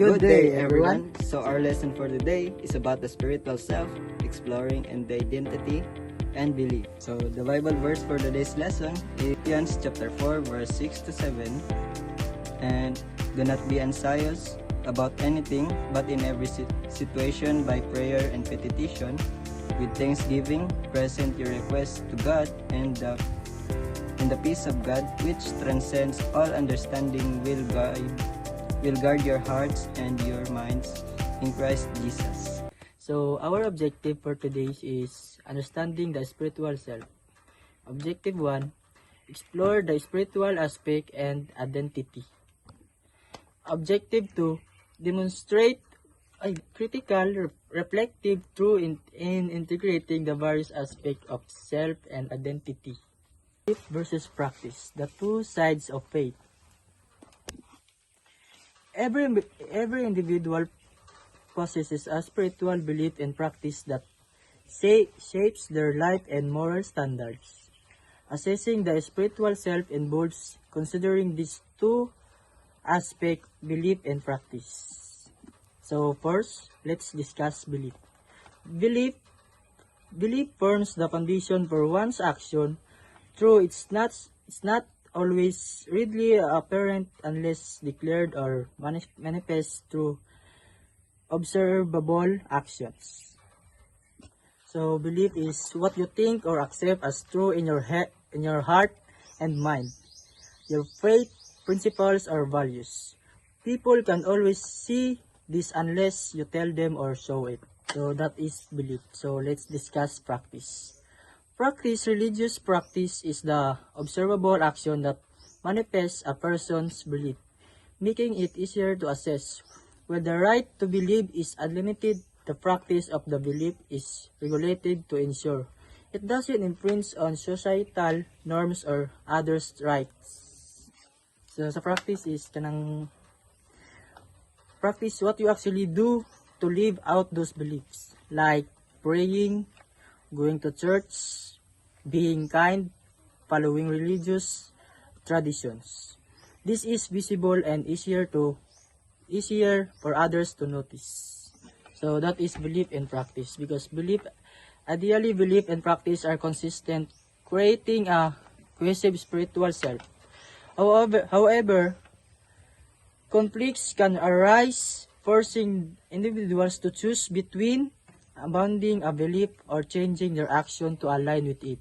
Good day, everyone. So our lesson for today is about the spiritual self, exploring and the identity and belief. So the Bible verse for today's lesson is Ephesians chapter 4 verse 6 to 7. And do not be anxious about anything, but in every situation by prayer and petition with thanksgiving present your requests to God, and the peace of God, which transcends all understanding, will guard your hearts and your minds in Christ Jesus. So our objective for today is understanding the spiritual self. Objective 1, explore the spiritual aspect and identity. Objective 2, demonstrate a critical, reflective through in integrating the various aspects of self and identity. Faith versus practice, the two sides of faith. Every individual possesses a spiritual belief and practice that shapes their life and moral standards. Assessing the spiritual self involves considering these two aspects, belief and practice. So first, let's discuss belief. Belief forms the foundation for one's action, though it's not always readily apparent unless declared or manifest through observable actions. So belief is what you think or accept as true in your heart and mind. Your faith, principles, or values. People can always see this unless you tell them or show it. So that is belief. So let's discuss practice. Practice, religious practice, is the observable action that manifests a person's belief, making it easier to assess. Where the right to believe is unlimited, the practice of the belief is regulated to ensure it doesn't infringe on societal norms or others' rights. So sa practice is practice what you actually do to live out those beliefs, like praying, going to church, being kind, following religious traditions. This is visible and easier for others to notice. So that is belief and practice, because ideally belief and practice are consistent, creating a cohesive spiritual self. However, conflicts can arise, forcing individuals to choose between abandoning a belief or changing their action to align with it.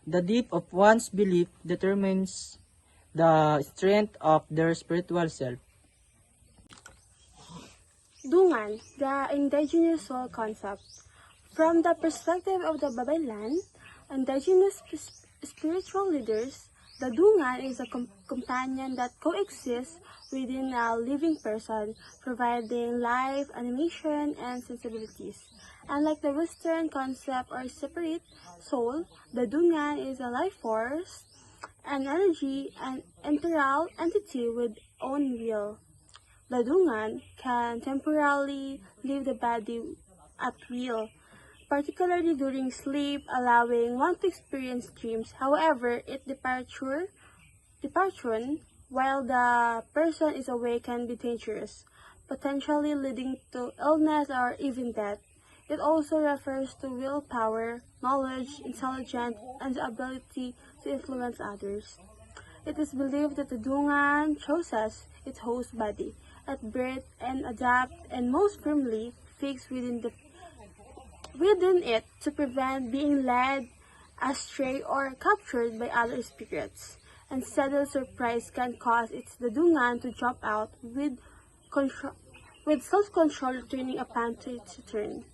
The depth of one's belief determines the strength of their spiritual self. Dungan, the indigenous soul concept. From the perspective of the Babaylan, indigenous spiritual leaders, the Dungan is a companion that coexists within a living person, providing life, animation, and sensibilities. Unlike the Western concept or separate soul, the Dungan is a life force, an energy, an integral entity with own will. The Dungan can temporarily leave the body at will, particularly during sleep, allowing one to experience dreams. However, its departure while the person is awake can be dangerous, potentially leading to illness or even death. It also refers to willpower, knowledge, intelligence, and the ability to influence others. It is believed that the Dungan chooses its host body at birth and adapt and most firmly fixed within it to prevent being led astray or captured by other spirits. And sudden surprise can cause the Dungan to jump out with self-control returning upon its return.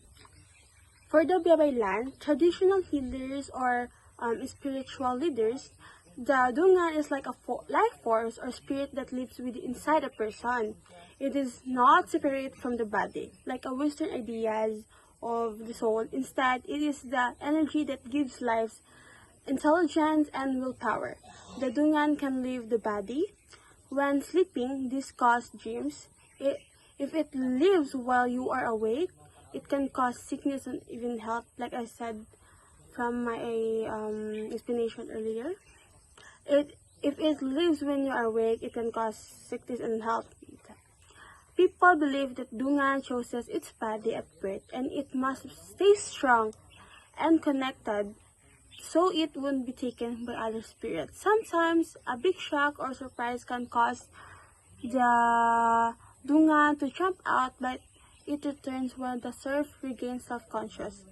For the Babaylan, traditional healers or spiritual leaders, the Dungan is like a life force or spirit that lives inside a person. It is not separate from the body, like a Western ideas of the soul. Instead, it is the energy that gives life, intelligence, and willpower. The Dungan can leave the body. When sleeping, this causes dreams. If it lives while you are awake, it can cause sickness and even health, like I said from my explanation earlier. If it lives when you are awake, it can cause sickness and health. People believe that Dungan chooses its body at birth and it must stay strong and connected so it won't be taken by other spirits. Sometimes a big shock or surprise can cause the Dungan to jump out, but it returns when the serf regains self-conscious.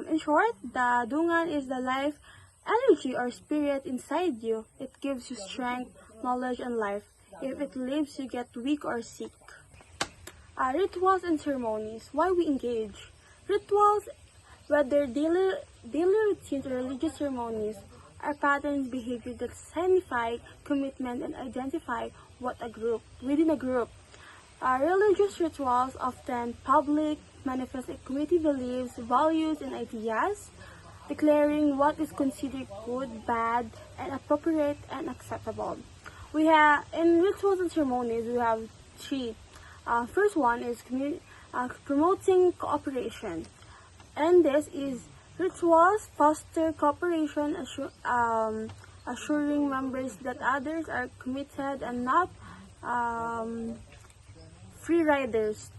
In short, the Dungan is the life energy or spirit inside you. It gives you strength, knowledge, and life. If it leaves, you get weak or sick. Rituals and ceremonies. Why we engage? Rituals, whether daily routines or religious ceremonies, are patterns behavior that signify commitment and identify within a group. Religious rituals, often public, manifest a community beliefs, values, and ideas, declaring what is considered good, bad, and appropriate and acceptable. We have in rituals and ceremonies we have three. First one is promoting cooperation, and this is rituals foster cooperation, assuring members that others are committed and not free riders.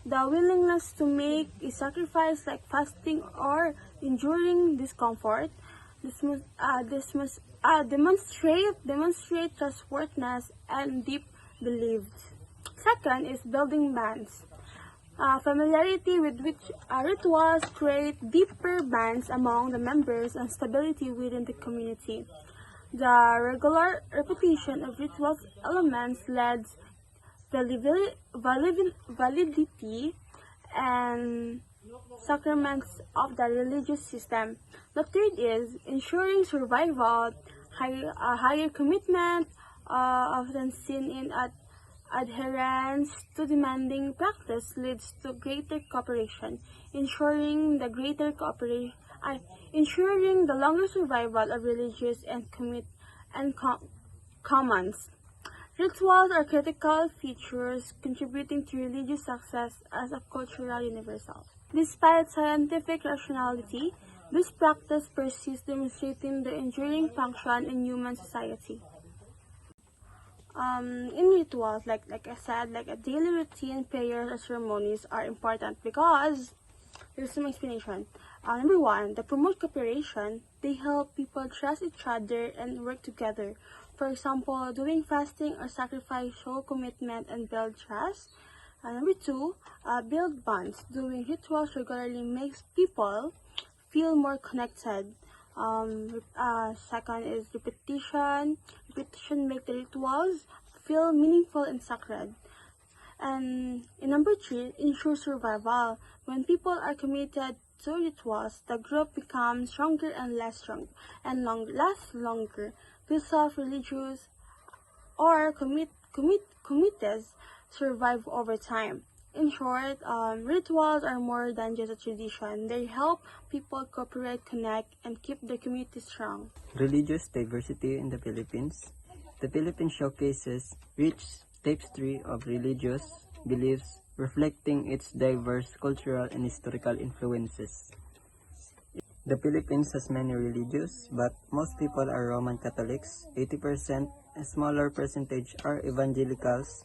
The willingness to make a sacrifice like fasting or enduring discomfort. This must demonstrate trustworthiness and deep beliefs. Second is building bonds. Familiarity with which rituals create deeper bonds among the members and stability within the community. The regular repetition of ritual elements leads validity and sacraments of the religious system. The third is ensuring survival, higher commitment, often seen in adherence to demanding practice leads to greater cooperation, ensuring the longer survival of religious and commons. Rituals are critical features contributing to religious success as a cultural universal. Despite scientific rationality, this practice persists, demonstrating the enduring function in human society. In rituals, like I said, like a daily routine, prayers or ceremonies are important because there's some explanation. Number one, they promote cooperation. They help people trust each other and work together. For example, doing fasting or sacrifice show commitment and build trust. Number two, build bonds. Doing rituals regularly makes people feel more connected. Second is repetition. Repetition makes the rituals feel meaningful and sacred. And in number three, ensure survival. When people are committed to rituals, the group becomes stronger and lasts longer. Those of religious or committees survive over time. In short, rituals are more than just a tradition. They help people cooperate, connect, and keep the community strong. Religious diversity in the Philippines. The Philippines showcases rich tapestry of religious beliefs reflecting its diverse cultural and historical influences. The Philippines has many religions, but most people are Roman Catholics. 80%, a smaller percentage are evangelicals.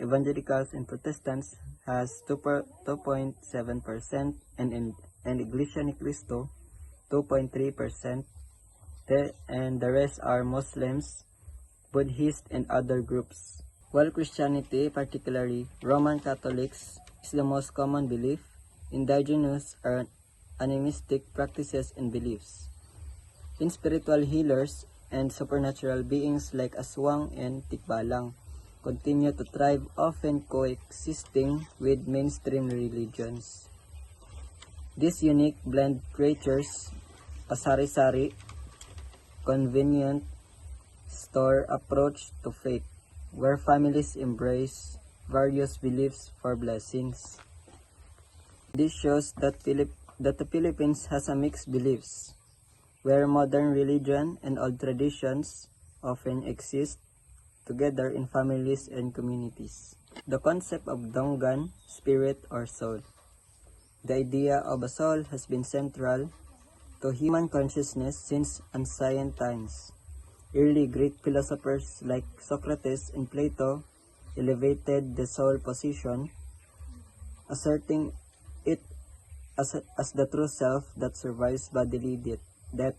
Evangelicals and Protestants has 2.7% and Iglesia Ni Cristo 2.3%. And the rest are Muslims, Buddhists, and other groups. While Christianity, particularly Roman Catholics, is the most common belief, indigenous are animistic practices and beliefs. In spiritual healers and supernatural beings like Aswang and Tikbalang continue to thrive, often coexisting with mainstream religions. This unique blend creatures a sari-sari, convenient store approach to faith, where families embrace various beliefs for blessings. This shows that the Philippines has a mixed beliefs, where modern religion and old traditions often exist together in families and communities. The concept of Dungan, spirit or soul. The idea of a soul has been central to human consciousness since ancient times. Early Greek philosophers like Socrates and Plato elevated the soul position, asserting it as the true self that survives bodily death.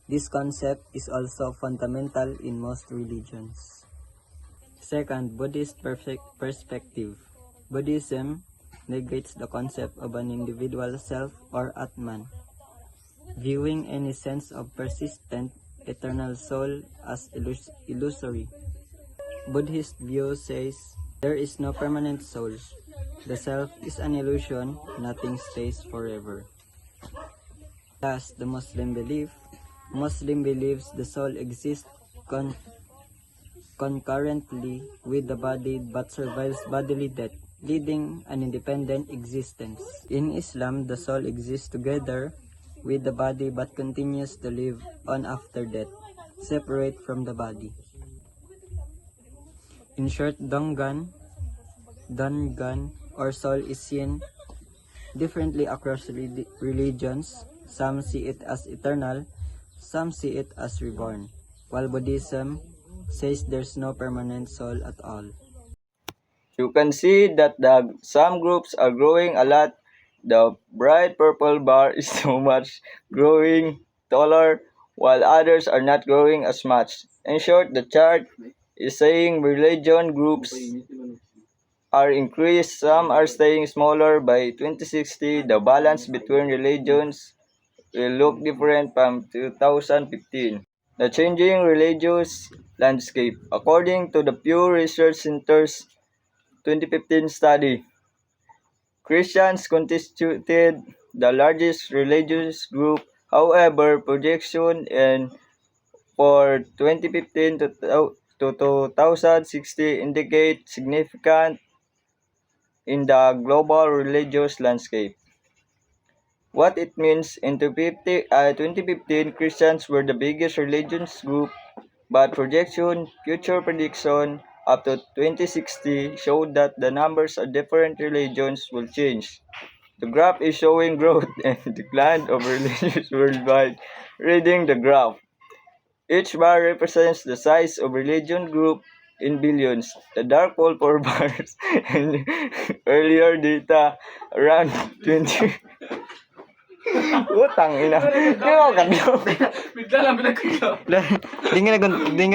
This concept is also fundamental in most religions. Second, Buddhist perspective. Buddhism negates the concept of an individual self or Atman, viewing any sense of persistent eternal soul as illusory. Buddhist view says there is no permanent soul. The self is an illusion, nothing stays forever. Last, the Muslim belief. Muslim believes the soul exists concurrently with the body but survives bodily death, leading an independent existence. In Islam, the soul exists together with the body but continues to live on after death, separate from the body. In short, Dangan or soul is seen differently across religions. Some see it as eternal, some see it as reborn, while Buddhism says there's no permanent soul at all. You can see that some groups are growing a lot. The bright purple bar is so much growing taller, while others are not growing as much. In short, the chart is saying religion groups are increased, some are staying smaller. By 2060, the balance between religions will look different from 2015. The changing religious landscape. According to the Pew Research Center's 2015 study, Christians constituted the largest religious group. However, projection for 2015 to 2060 indicate significant in the global religious landscape. What it means in 2015, Christians were the biggest religious group, but future prediction up to 2060 showed that the numbers of different religions will change. The graph is showing growth and decline of religions worldwide. Reading the graph, each bar represents the size of religion group in billions. The dark purple bars and earlier data around 20. Utang ina. Di mo kadyo. Bigla lang pinagkagyo. Di nga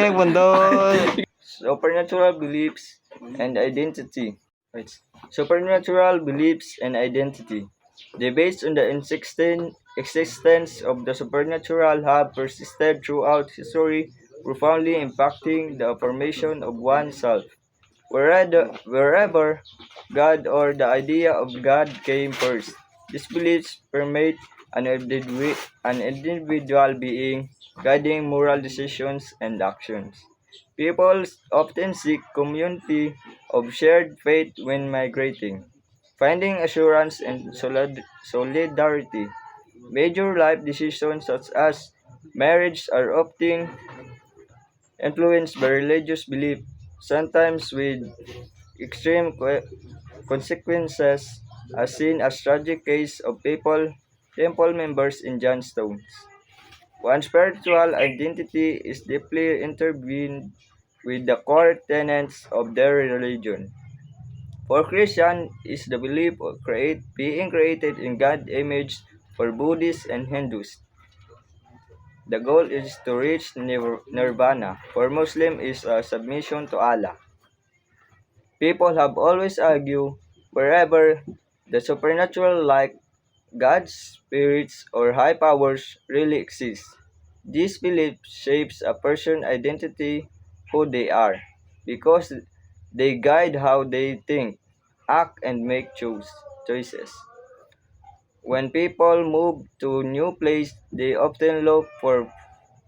nagpundol. Supernatural beliefs and identity. Right. Supernatural beliefs and identity. Debates on the existence of the supernatural have persisted throughout history, profoundly impacting the formation of oneself. Wherever God or the idea of God came first, these beliefs permeate an individual being, guiding moral decisions and actions. People often seek community of shared faith when migrating, finding assurance and solidarity. Major life decisions such as marriage are often influenced by religious belief, sometimes with extreme consequences, as seen as tragic case of temple members in Johnstown. One's spiritual identity is deeply intertwined with the core tenets of their religion. For Christians, is the belief of being created in God's image. For Buddhists and Hindus, the goal is to reach nirvana. For Muslims, is a submission to Allah. People have always argued wherever the supernatural like God's spirits or high powers really exist. This belief shapes a person's identity, who they are, because they guide how they think, act, and make choices. When people move to a new place, they often look for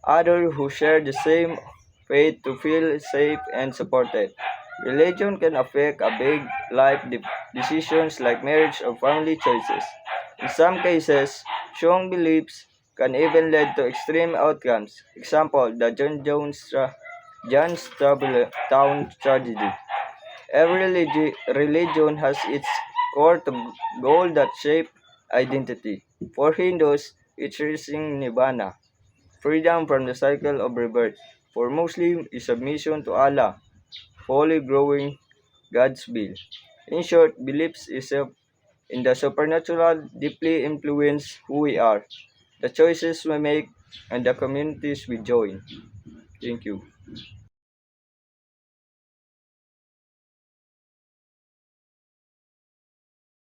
others who share the same faith to feel safe and supported. Religion can affect a big life decisions like marriage or family choices. In some cases, strong beliefs can even lead to extreme outcomes. Example, the Johnstown tragedy. Every religion has its core goal that shape identity. For Hindus, it's reaching nirvana, freedom from the cycle of rebirth. For Muslims, is submission to Allah, fully growing God's will. In short, beliefs in the supernatural deeply influence who we are, the choices we make, and the communities we join. Thank you.